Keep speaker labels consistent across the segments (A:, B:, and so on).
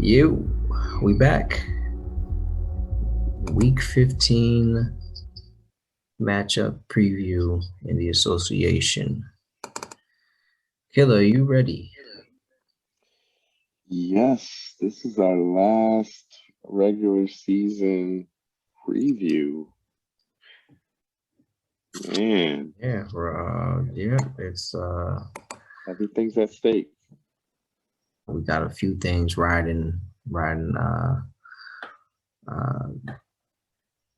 A: You, we back. Week 15 matchup preview in the association. Killer, are you ready?
B: Yes, this is our last regular season preview. Man,
A: Yeah, it's
B: everything's at stake.
A: we got a few things uh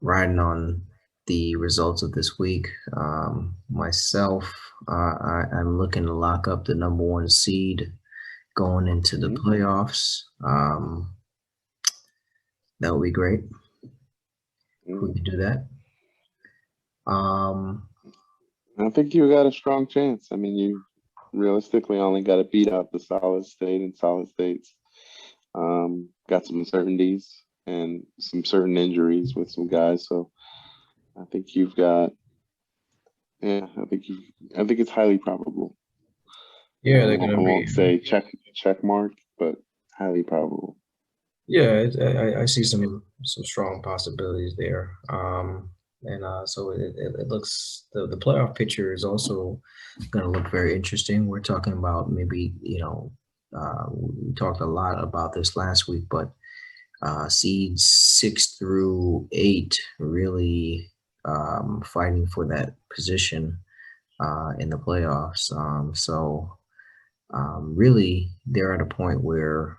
A: riding on the results of this week. Myself, I'm looking to lock up the number one seed going into the playoffs. That would be great if we could do that.
B: I think you got a strong chance. I mean, you realistically only got to beat out the solid state and solid states. Got some uncertainties and some certain injuries with some guys, so I think you've got. Yeah, I think it's highly probable.
A: Yeah, they're gonna
B: I
A: be.
B: won't say check mark, but highly probable.
A: Yeah, I see some strong possibilities there. So it looks the playoff picture is also going to look very interesting. We're talking about maybe we talked a lot about this last week, but seeds 6 through 8 really fighting for that position in the playoffs. Really, they're at a point where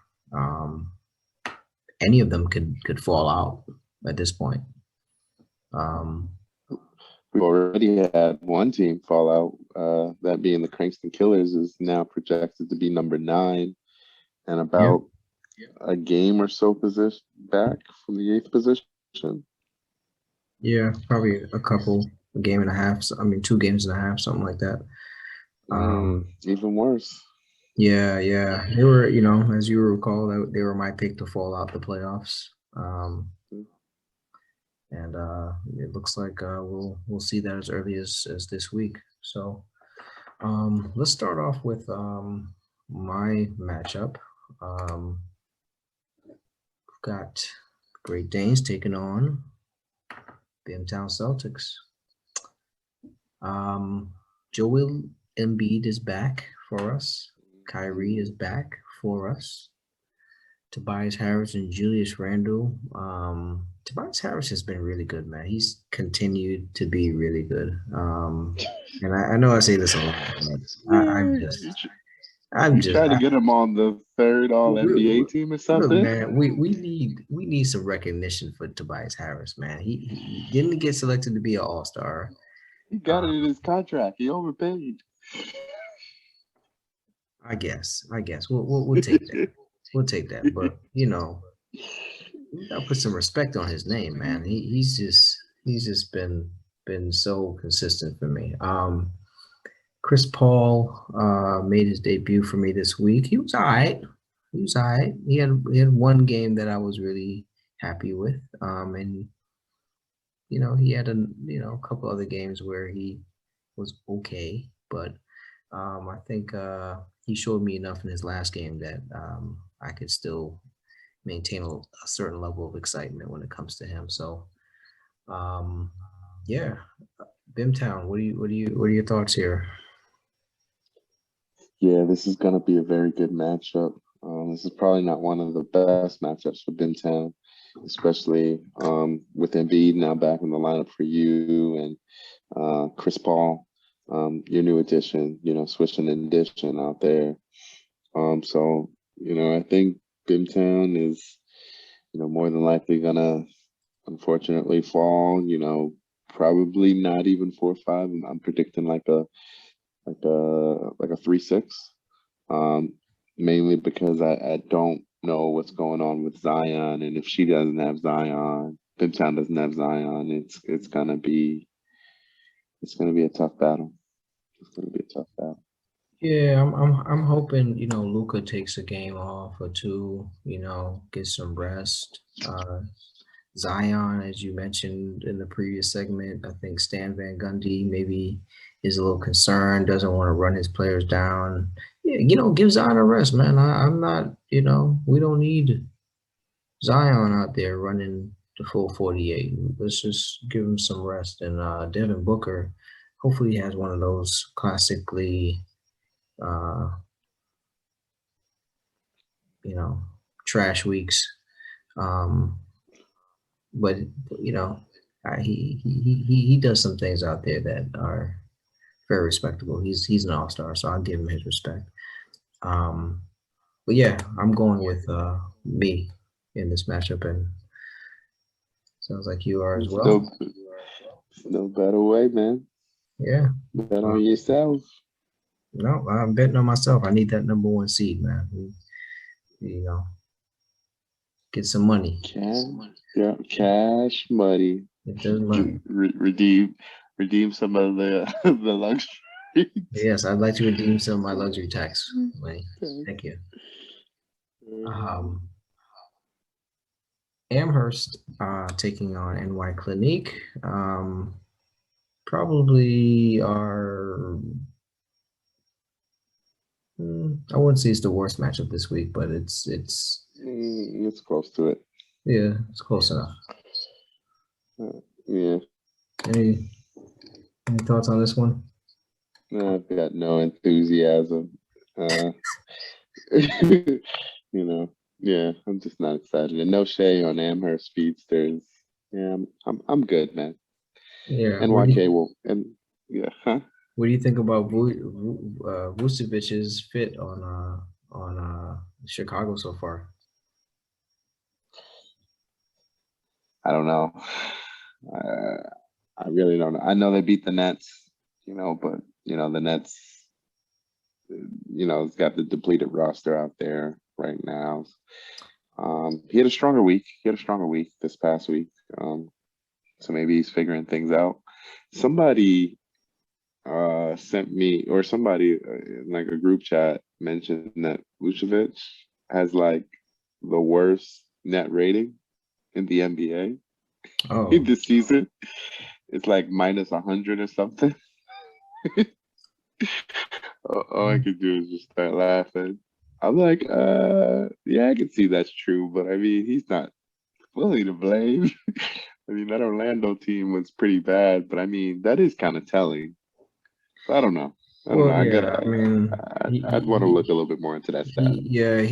A: any of them could fall out at this point.
B: We've already had one team fall out. That being the Crankston Killers is now projected to be number 9 and about a game or so position back from the 8th position.
A: Yeah, probably a game and a half. I mean, 2 games and a half, something like that.
B: Even worse.
A: Yeah. They were, as you recall, they were my pick to fall out the playoffs. And it looks like we'll see that as early as this week. So let's start off with my matchup. Got Great Danes taking on Bimtown Celtics. Joel Embiid is back for us. Kyrie is back for us. Tobias Harris and Julius Randle. Tobias Harris has been really good, man. He's continued to be really good. And I know I say this a lot, but I'm just
B: trying to get him on the third All NBA team or something.
A: Look, man, we need some recognition for Tobias Harris, man. He didn't get selected to be an All-Star.
B: He got it in his contract. He overpaid.
A: I guess we'll take that. We'll take that. But we gotta put some respect on his name, man. He's just been so consistent for me. Chris Paul made his debut for me this week. He was all right. He had one game that I was really happy with. And he had a couple other games where he was okay, but I think he showed me enough in his last game that I could still maintain a certain level of excitement when it comes to him. So, yeah, Bimtown, what are your thoughts here?
B: Yeah, this is gonna be a very good matchup. This is probably not one of the best matchups for Bimtown, especially with Embiid now back in the lineup for you and Chris Paul, your new addition, switching an addition out there. So, I think Bimtown is, more than likely gonna unfortunately fall, probably not even 4-5. I'm predicting like a 3-6. Mainly because I don't know what's going on with Zion, and if she doesn't have Zion, Bimtown doesn't have Zion, it's gonna be a tough battle. It's gonna be a tough battle.
A: Yeah, I'm hoping Luka takes a game off or two, gets some rest. Zion, as you mentioned in the previous segment, I think Stan Van Gundy maybe is a little concerned, doesn't want to run his players down. Yeah, give Zion a rest, man. I'm not, we don't need Zion out there running the full 48. Let's just give him some rest. And Devin Booker, hopefully he has one of those classically, uh, trash weeks. But he does some things out there that are very respectable. He's an all-star, so I'll give him his respect. But yeah, I'm going with me in this matchup, and sounds like you are as well.
B: No better way, man.
A: Yeah.
B: Bet on yourself.
A: No, I'm betting on myself. I need that number 1 seed, man. Get some money.
B: Cash money.
A: Get those money.
B: Redeem some of the luxury.
A: Yes, I'd like to redeem some of my luxury tax money. Thank you. Amherst taking on NY Clinique. Probably our I wouldn't say it's the worst matchup this week, but it's
B: close to it.
A: Yeah, it's close enough.
B: Yeah.
A: Any thoughts on this one?
B: I've got no enthusiasm. Yeah, I'm just not excited. And no shade on Amherst speedsters. Yeah, I'm good, man.
A: Yeah.
B: NYK will, and yeah, huh?
A: What do you think about Vucevic's fit on Chicago so far?
B: I don't know. I really don't know. I know they beat the Nets, but the Nets, it's got the depleted roster out there right now. He had a stronger week. This past week. So maybe he's figuring things out. Somebody sent me, or somebody in like a group chat mentioned that Vucevic has like the worst net rating in the NBA this season. It's like minus 100 or something. All I could do is just start laughing. I'm like, yeah, I can see that's true, but I mean, he's not fully to blame. I mean, that Orlando team was pretty bad, but I mean, that is kind of telling. So I don't know. I'd want to look a little bit more into that stat.
A: I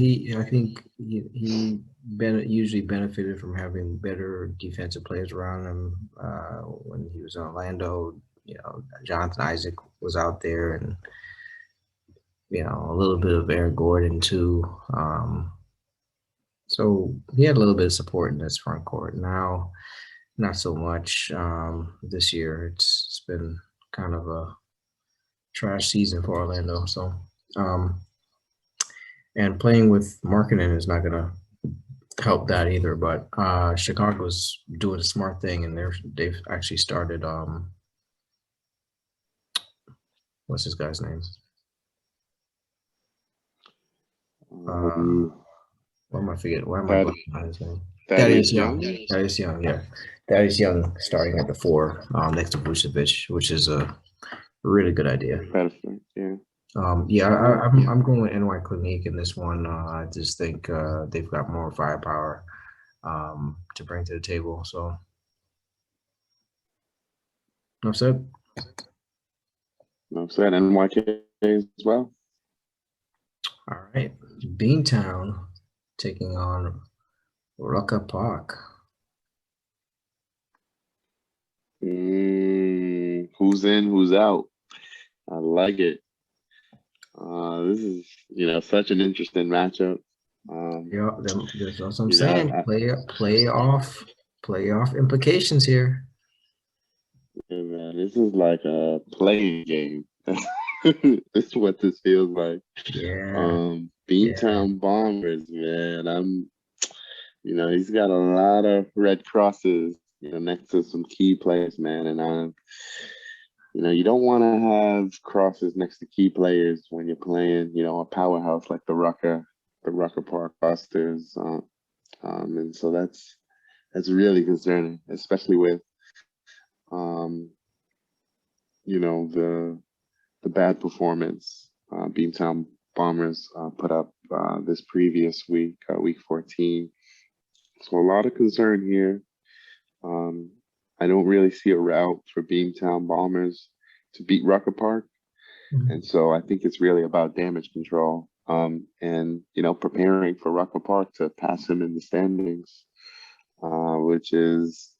A: think he usually benefited from having better defensive players around him. When he was in Orlando, Jonathan Isaac was out there, and a little bit of Aaron Gordon too. So he had a little bit of support in this front court. Now, not so much this year. It's been kind of a trash season for Orlando. So, and playing with Markkanen is not going to help that either. But Chicago's doing a smart thing, and they've actually started. What's this guy's name? Why am I forgetting? Why am I blanking on his name? Thaddeus Young. Thaddeus Young, yeah. Thaddeus Young starting at the 4 next to Vucevic, which is a really good idea.
B: Yeah.
A: I'm going with NY Clinique in this one. I just think they've got more firepower to bring to the table. So, enough said.
B: Enough said. NYK as well.
A: All right, Beantown taking on Rucker Park.
B: Who's in? Who's out? I like it. This is, such an interesting matchup.
A: That's what I'm saying. Playoff implications here.
B: Yeah, man, this is like a playing game. This is what this feels like.
A: Yeah.
B: Beantown Bombers, man. He's got a lot of red crosses, next to some key players, man. And you don't want to have crosses next to key players when you're playing, a powerhouse like the Rucker Park Busters. And so that's really concerning, especially with, the bad performance Beantown Bombers put up this previous week, week 14. So a lot of concern here. Um, I don't really see a route for Beantown Bombers to beat Rucker Park. And
A: Mhm.
B: so I think it's really about damage control, and preparing for Rucker Park to pass him in the standings, which is,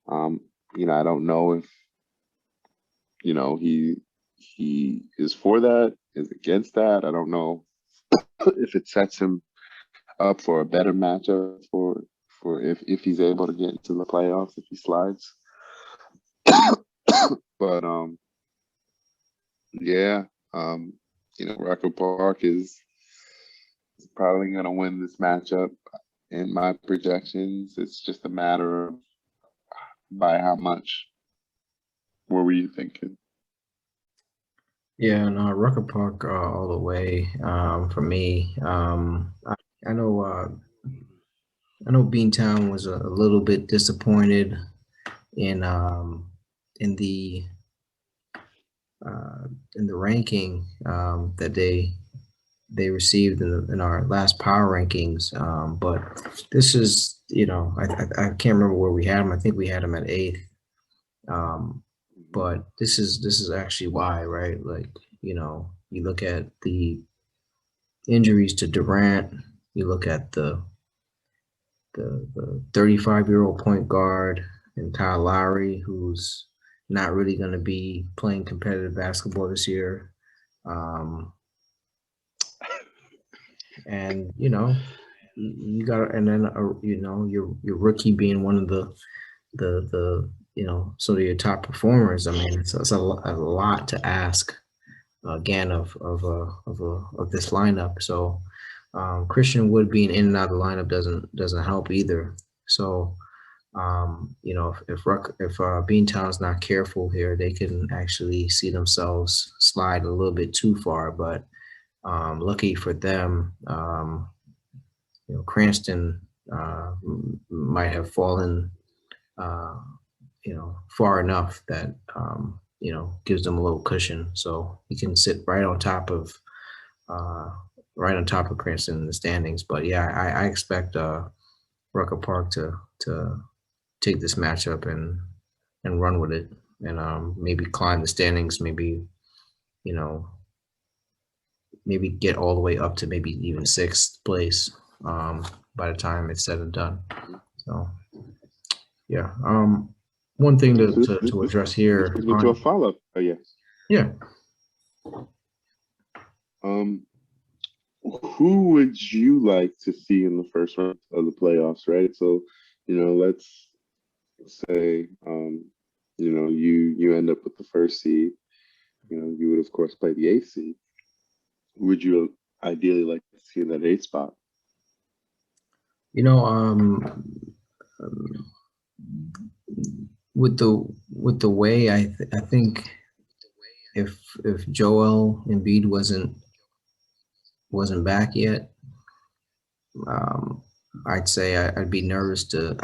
B: um, I don't know if he is for that, is against that. I don't know if it sets him up for a better matchup for if he's able to get into the playoffs if he slides. But yeah, um, Rucker Park is probably going to win this matchup in my projections. It's just a matter of by how much. What were you thinking?
A: Yeah, no, Rucker Park all the way for me. I know I know Beantown was a little bit disappointed in um, in the uh, in the ranking that they received in our last power rankings. But this is, I can't remember where we had them. I think we had them at eighth. Um,
B: Mhm.
A: but this is actually why, right? Like, you look at the injuries to Durant, you look at the 35-year-old point guard and Kyle Lowry, who's not really going to be playing competitive basketball this year. Um, and you got, and then your rookie being one of the sort of your top performers. I mean, it's a lot to ask again of this lineup. So Christian Wood being in and out of the lineup doesn't help either. So if Beantown's not careful here, they can actually see themselves slide a little bit too far. But lucky for them, Cranston might have fallen, uh, far enough that gives them a little cushion, so he can sit uh, right on top of Cranston in the standings. But yeah, I expect Rucker Park to take this matchup and run with it, and maybe climb the standings, you know maybe get all the way up to maybe even sixth place by the time it's said and done. So yeah, one thing
B: So
A: to address
B: this
A: here
B: brings me to a
A: on,
B: follow up. Oh yeah.
A: yeah.
B: Um, who would you like to see in the first round of the playoffs? Right. So, let's say, you end up with the first seed. You would of course play the eighth seed. Would you ideally like to see in that eighth spot?
A: You know, um, with the way I think if Joel Embiid wasn't back yet, um, I'd say I'd be nervous to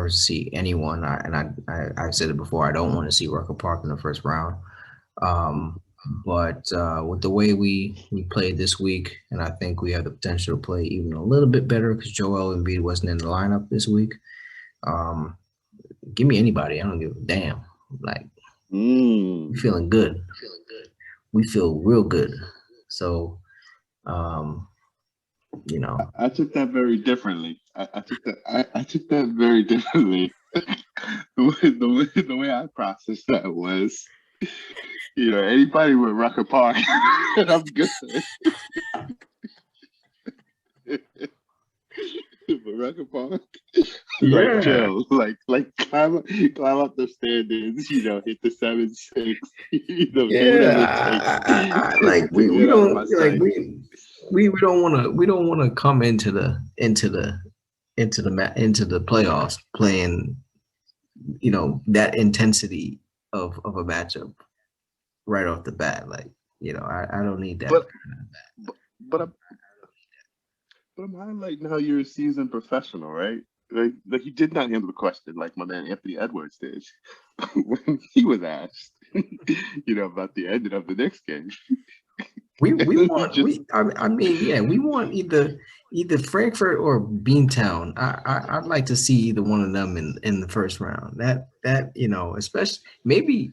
A: see anyone. I've said it before. I don't want to see Rucker Park in the first round. Um, but with the way we played this week, and I think we have the potential to play even a little bit better because Joel Embiid wasn't in the lineup this week. Um, Give me anybody. I don't give a damn. Like, we
B: Mm.
A: feeling good. We feel real good. So, um, you know,
B: I took that very differently. I took that very differently. The way I processed that was, anybody with Rucker Park, and I'm good. But Rucker Park, like
A: yeah,
B: chill, like climb up the standings, hit the 7-6, do whatever it takes
A: like
B: to
A: we
B: get out of
A: don't
B: my
A: like
B: sight.
A: we don't want to come into the playoffs playing that intensity of a matchup right off the bat. Like, I don't need that.
B: But but I'm but I'm highlighting how you're a seasoned professional, right? Like you did not handle the question like my man Anthony Edwards did when he was asked, about the ending of the next game.
A: We want
B: Just
A: I mean, yeah, we want either Frankfurt or Beantown. I'd like to see either one of them in the first round. That especially maybe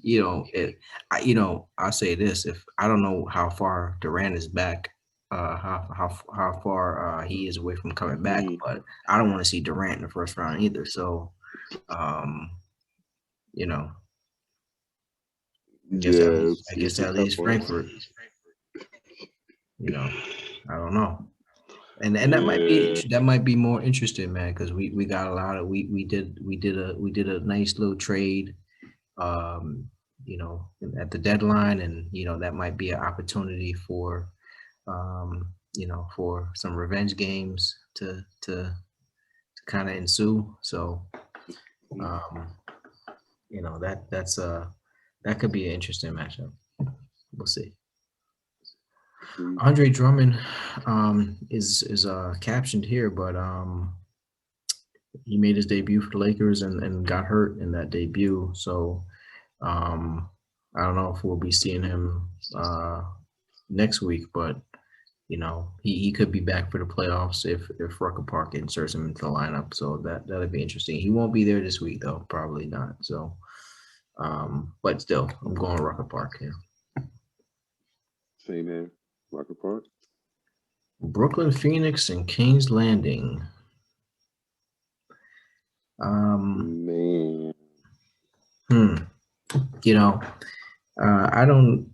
A: I'll say this: if I don't know how far Durant is back, how far he is away from coming back,
B: mhm.
A: but I don't want to see Durant in the first round either. So, um, you know,
B: Yeah,
A: I guess
B: it's a
A: that
B: tough
A: leaves
B: one.
A: Frankfurt. You know, I don't know. And
B: Yeah,
A: that might be more interesting, man, because we got a lot of we did a nice little trade, um, at the deadline, and that might be an opportunity for for some revenge games to kind of ensue. So
B: mhm.
A: um, that could be an interesting matchup. We'll see.
B: Agreed.
A: Andre Drummond is captioned here, but he made his debut for the Lakers and got hurt in that debut. So um, I don't know if we'll be seeing him next week, but he could be back for the playoffs if Rucker Park inserts him into the lineup. So that'll be interesting. He won't be there this week though, probably not. So but still, I'm going Rucker Park here.
B: Same here. Rocker Park.
A: Brooklyn, Phoenix, and Kings Landing. Um,
B: Man,
A: hmm, you know, I don't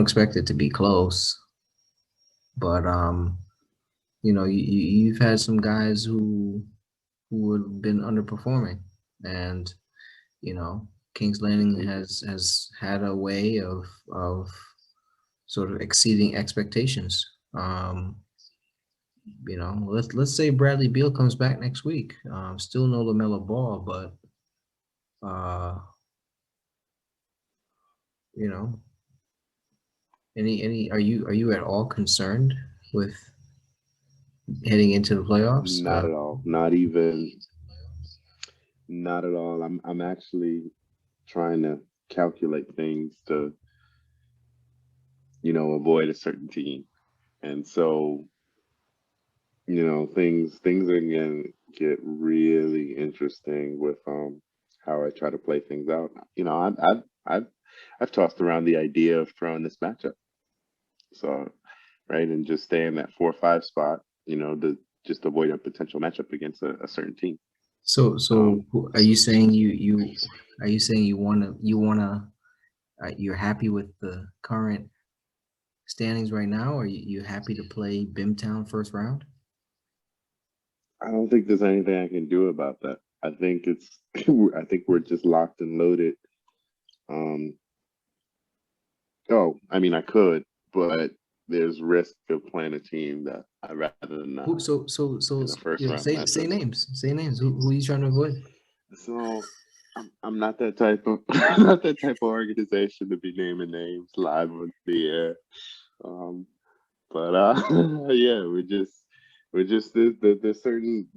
A: expect it to be close, but you've had some guys who have been underperforming, and Kings Landing
B: mhm.
A: has had a way of sort of exceeding expectations. Let's say Bradley Beal comes back next week. Still no LaMelo Ball, but uh, you know, any are you at all concerned with heading into the playoffs?
B: Not at all. Not even. Not at all. I'm actually trying to calculate things to avoid a certain team, and so things are gonna get really interesting with how I try to play things out. I've I've tossed around the idea of throwing this matchup, so right, and just stay in that 4 or 5 spot, to just avoid a potential matchup against a certain team.
A: So
B: Um,
A: are you saying you wanna you're happy with the current standings right now? Or you happy to play Bimtown first round?
B: I don't think there's anything I can do about that. I think it's I think we're just locked and loaded. Um, oh, I mean, I could, but there's risk of playing a team that I'd rather
A: Who
B: not
A: so
B: in a first round
A: say
B: matchup.
A: names. Say names. Who are you trying to avoid?
B: So I'm not that type of not that type of organization to be naming names live on the air. Um, but yeah, we're just there's certain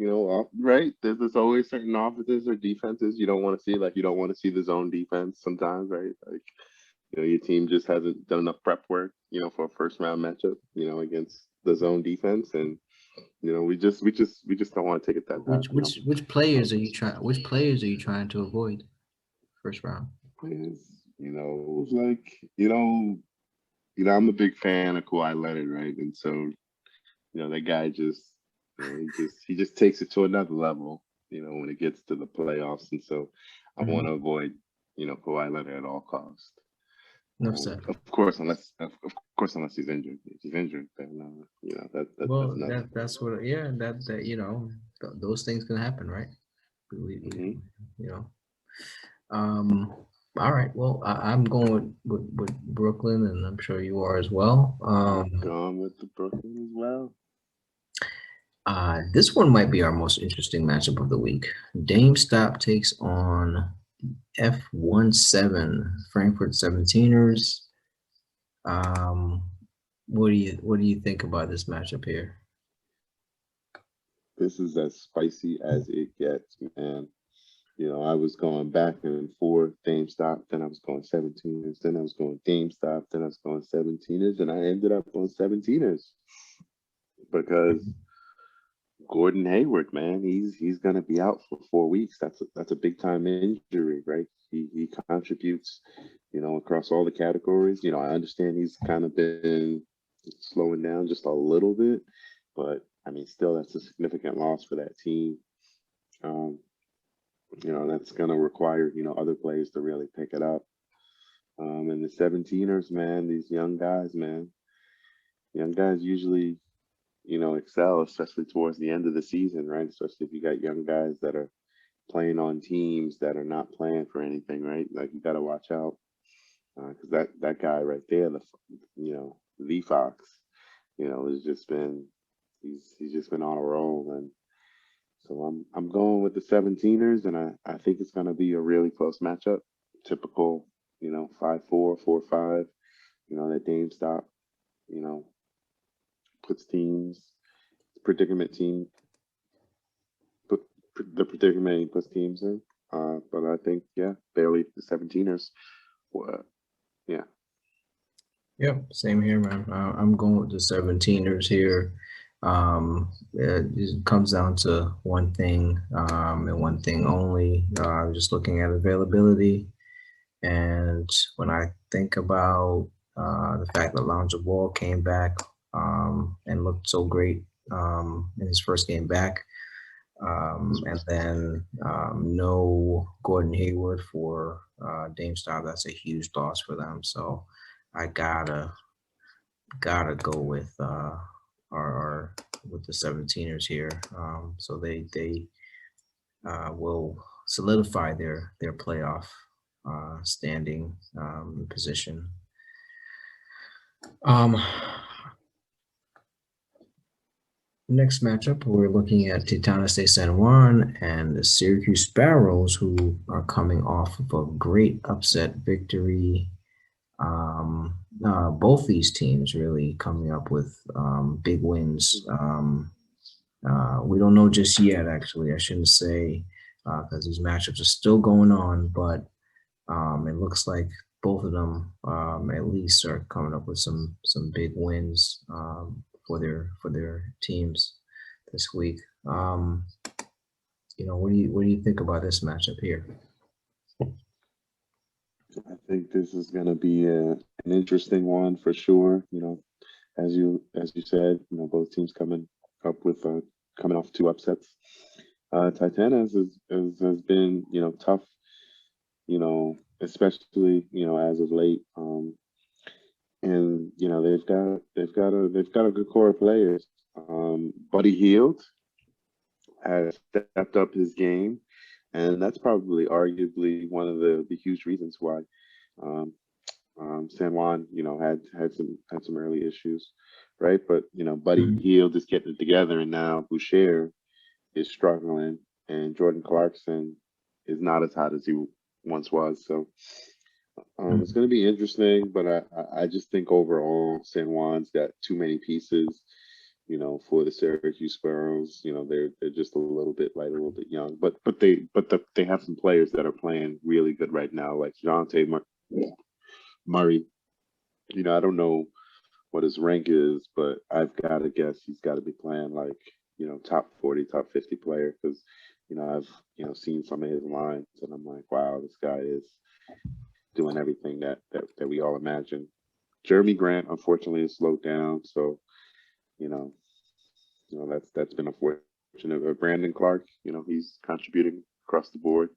B: right there's always certain offenses or defenses you don't want to see, like you don't want to see the zone defense sometimes, right? Like your team just hasn't done enough prep work for a first round matchup against the zone defense, and we just don't want to take it that path.
A: Which players are you trying? Which players are you trying to avoid first round?
B: Players, like I'm a big fan of Kawhi Leonard, right? And so that guy just he just takes it to another level, when it gets to the playoffs, and so I want to
A: Mhm.
B: avoid Kawhi Leonard at all costs.
A: Enough said.
B: Of course, unless he's injured. If he's injured, then that's
A: Well,
B: another.
A: that's what yeah that those things can happen, right? We
B: Hmm.
A: you know um all right. Well, I'm going with Brooklyn, and I'm sure you are as well.
B: I'm going with the Brooklyn as well.
A: This one might be our most interesting matchup of the week. Dame Stop takes on F17 Frankfurt 17ers. Um, what do you think about this matchup here?
B: This is as spicy as it gets, man. I was going back and forth, Dame stop, then I was going 17ers, then I was going Dame stop, then I was going 17ers, and I ended up on 17ers because Gordon Hayward, man, he's gonna be out for 4 weeks. That's a big time injury, right? He contributes, across all the categories. I understand he's kind of been slowing down just a little bit, but I mean, still, that's a significant loss for that team. Um, that's gonna require other players to really pick it up. And the 17ers, man, these young guys, man, young guys usually excel, especially towards the end of the season, right? Especially if you got young guys that are playing on teams that are not playing for anything, right? Like you got to watch out because that guy right there, the Fox, has just been he's just been on a roll, and so I'm going with the 17ers, and I think it's going to be a really close matchup. Typical, 5-4, 4-5. That Dame stop, you know, puts teams predicament team put the predicament he puts teams in. But I think barely the 17ers. Yeah.
A: Yep, same here, man. I'm going with the 17ers here. It comes down to one thing, and one thing only. Just looking at availability, and when I think about the fact that Lonzo Ball came back and looked so great in his first game back, and then no Gordon Hayward for Dame Stop, that's a huge loss for them. So I gotta go with our with the 17ers here. So they will solidify their playoff standing position. Next matchup, we're looking at Titana State San Juan and the Syracuse Sparrows, who are coming off of a great upset victory. Both these teams really coming up with big wins. We don't know just yet, actually. I shouldn't say because these matchups are still going on, but it looks like both of them at least are coming up with some big wins for their teams this week. What do you think about this matchup here?
B: I think this is going to be an interesting one for sure. As you said, both teams coming off two upsets. Titanas has been tough, especially as of late. And they've got a good core of players. Buddy Hield has stepped up his game, and that's probably arguably one of the huge reasons why San Juan had some early issues, right? But Buddy Hield is getting it together, and now Boucher is struggling, and Jordan Clarkson is not as hot as he once was. So it's going to be interesting, but I just think overall San Juan's got too many pieces, for the Syracuse Sparrows. They're just a little bit light, a little bit young, but they have some players that are playing really good right now, like Jonte Murray. I don't know what his rank is, but I've got to guess he's got to be playing like top 40, top 50 player, because I've seen some of his lines, and I'm like, wow, this guy is doing everything that we all imagine. Jeremy Grant, unfortunately, is slowed down, so that's been unfortunate. Brandon Clark, he's contributing across the board.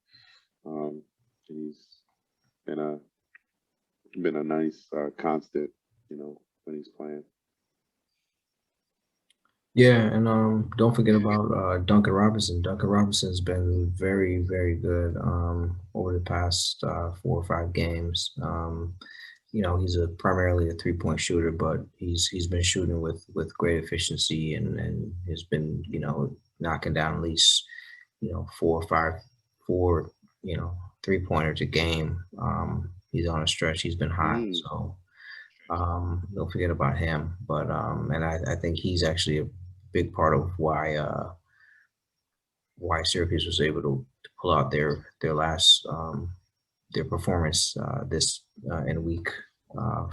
B: He's been a nice constant, when he's playing.
A: Yeah, and don't forget about Duncan Robinson. Duncan Robinson's been very, very good over the past 4 or 5 games. He's primarily a 3-point shooter, but he's been shooting with great efficiency and has been knocking down at least 4 or 5 3-pointers a game. He's on a stretch. He's been hot, so don't forget about him. But and I think he's actually a big part of why Syracuse was able to pull out their last their performance this in week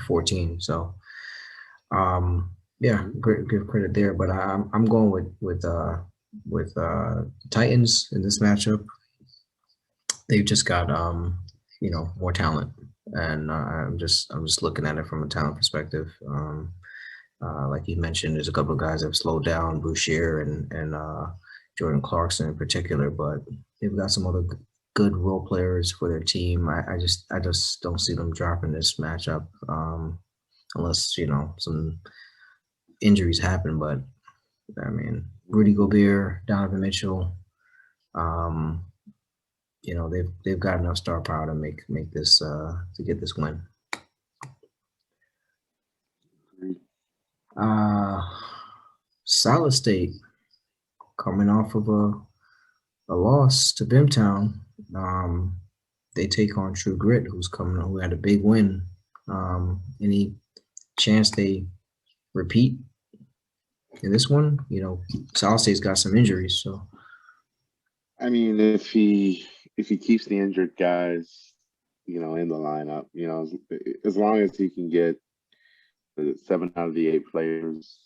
A: 14. So yeah, great, give credit there. But I'm going with Titans in this matchup. They've just got more talent, and I'm just looking at it from a talent perspective. Like you mentioned, there's a couple of guys that have slowed down, Boucher and Jordan Clarkson in particular, but they've got some other good role players for their team. I just don't see them dropping this matchup unless some injuries happen. But I mean, Rudy Gobert, Donovan Mitchell, um, they've got enough star power to make this to get this win. Solid State coming off of a loss to Bimtown. They take on True Grit, who had a big win. Any chance they repeat in this one? Solid State's got some injuries, so.
B: I mean, if he keeps the injured guys, in the lineup, as long as he can get the 7 out of the 8 players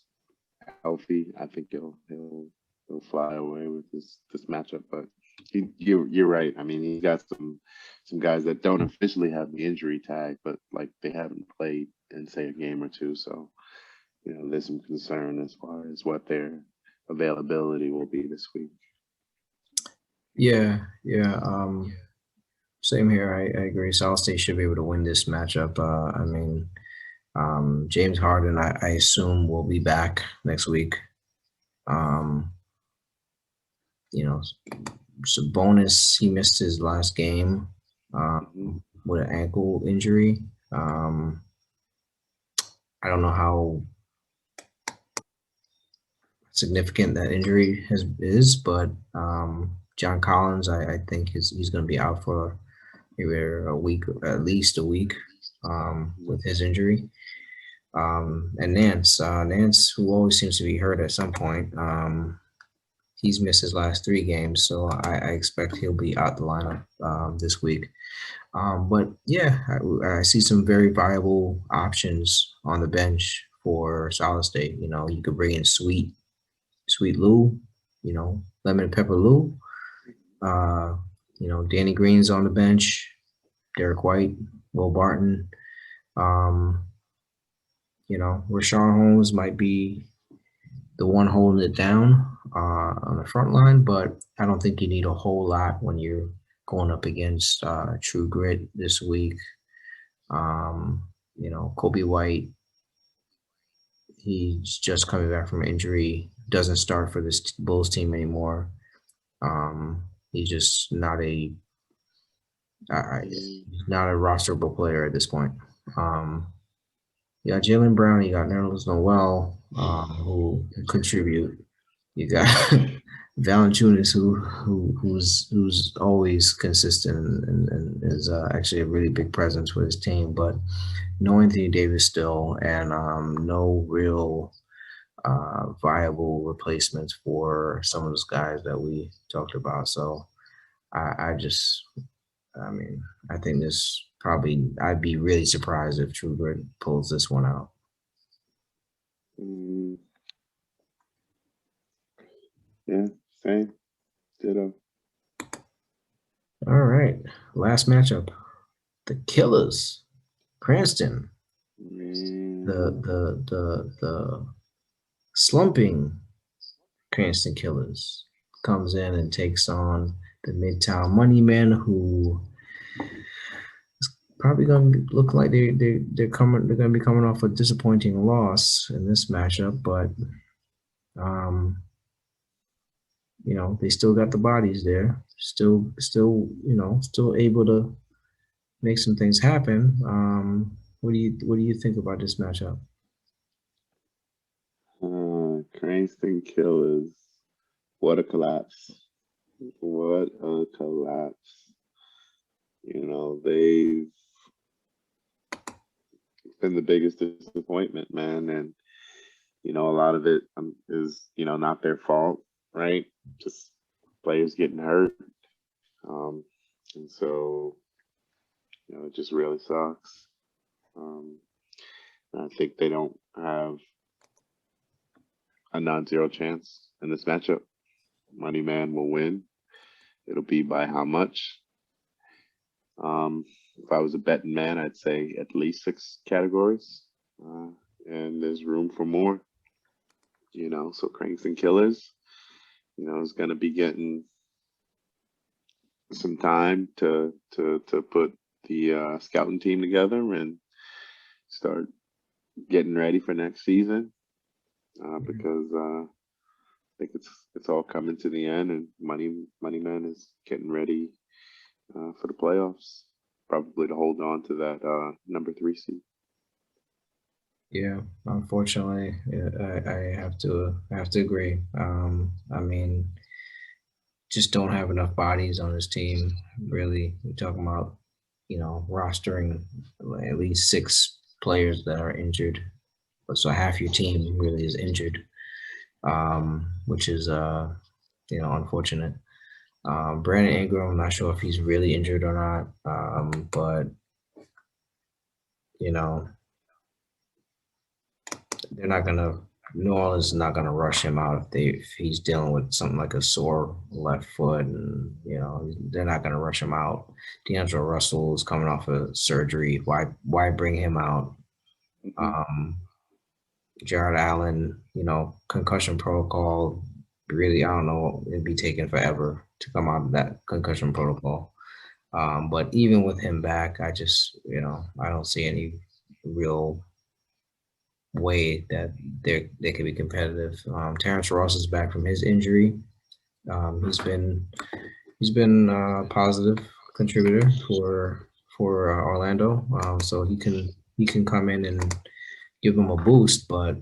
B: healthy, I think he'll fly away with this matchup. But you're right. I mean, he got some guys that don't officially have the injury tag, but like they haven't played in say a game or two. So there's some concern as far as what their availability will be this week.
A: Yeah. Same here. I agree. South State should be able to win this matchup. I mean, James Harden, I assume, will be back next week. Sabonis, he missed his last game with an ankle injury. I don't know how significant that injury is, but John Collins, I think he's going to be out for maybe a week, at least a week, with his injury. And Nance, who always seems to be hurt at some point, he's missed his last 3 games, so I expect he'll be out the lineup this week. But yeah, I see some very viable options on the bench for Solid State. You could bring in Sweet Lou, Lemon and Pepper Lou. Danny Green's on the bench, Derek White, Will Barton. Rashawn Holmes might be the one holding it down on the front line, but I don't think you need a whole lot when you're going up against True Grit this week. Kobe White, he's just coming back from injury, doesn't start for this Bulls team anymore. He's just not a rosterable player at this point. You got Jalen Brown, you got Nerlens Noel, who contribute. You got Valanciunas, who's always consistent and is actually a really big presence for his team. But no Anthony Davis still, and no real viable replacements for some of those guys that we talked about. So I think this probably, I'd be really surprised if True Grit pulls this one out.
B: Yeah, same. Ditto.
A: All right, last matchup: the Killers, Cranston. The slumping Cranston Killers comes in and takes on the Midtown Moneymen, who is probably going to look like they're going to be coming off a disappointing loss in this matchup, but they still got the bodies there, still able to make some things happen. What do you think about this matchup?
B: Cranston Killers. What a collapse. What a collapse. They've been the biggest disappointment, man. And, a lot of it is, not their fault, right? Just players getting hurt. And so, it just really sucks. Um, I think they don't have a non-zero chance in this matchup. Money Man will win. It'll be by how much? If I was a betting man, I'd say at least 6 categories, and there's room for more. So Cranks and Killers, is going to be getting some time to put the scouting team together and start getting ready for next season, because I think it's all coming to the end, and Money Man is getting ready for the playoffs, probably to hold on to that number 3 seed.
A: Yeah, unfortunately, I have to agree. I mean, just don't have enough bodies on this team. Really, we're talking about rostering at least 6 players that are injured, so half your team really is injured, which is unfortunate. Brandon Ingram, I'm not sure if he's really injured or not, but they're not gonna. New Orleans is not gonna rush him out if he's dealing with something like a sore left foot, and they're not gonna rush him out. D'Angelo Russell is coming off of surgery. Why bring him out? Jared Allen, concussion protocol. Really, I don't know. It'd be taking forever to come out of that concussion protocol. But even with him back, I just, I don't see any real way that they could be competitive. Terrence Ross is back from his injury. He's been a positive contributor for Orlando, so he can come in and give them a boost. But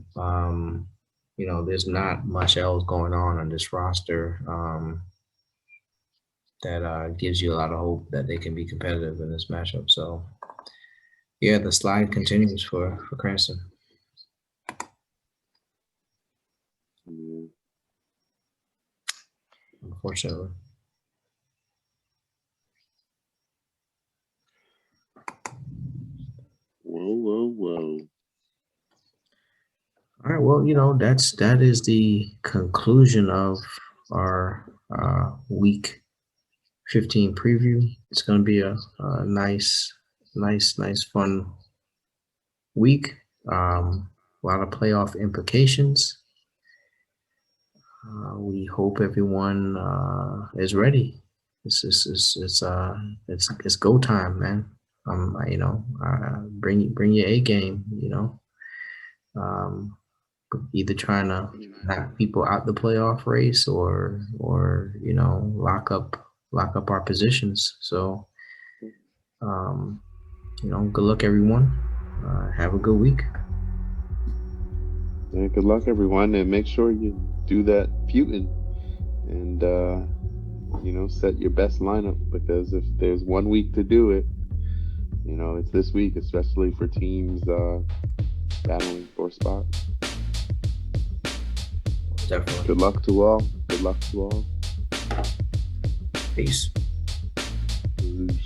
A: there's not much else going on this roster that gives you a lot of hope that they can be competitive in this matchup. So yeah, the slide continues for Cranston. Unfortunately.
B: Whoa.
A: All right, well, that is the conclusion of our week 15 preview. It's going to be a nice, fun week. A lot of playoff implications. We hope everyone is ready. It's go time, man. Bring your A game. Either trying to knock people out the playoff race or lock up our positions. So good luck everyone. Have a good week.
B: Yeah, good luck everyone, and make sure you do that Putin and set your best lineup, because if there's 1 week to do it, it's this week, especially for teams battling for a spot.
A: Definitely.
B: Good luck to all.
A: Peace.
B: Peace.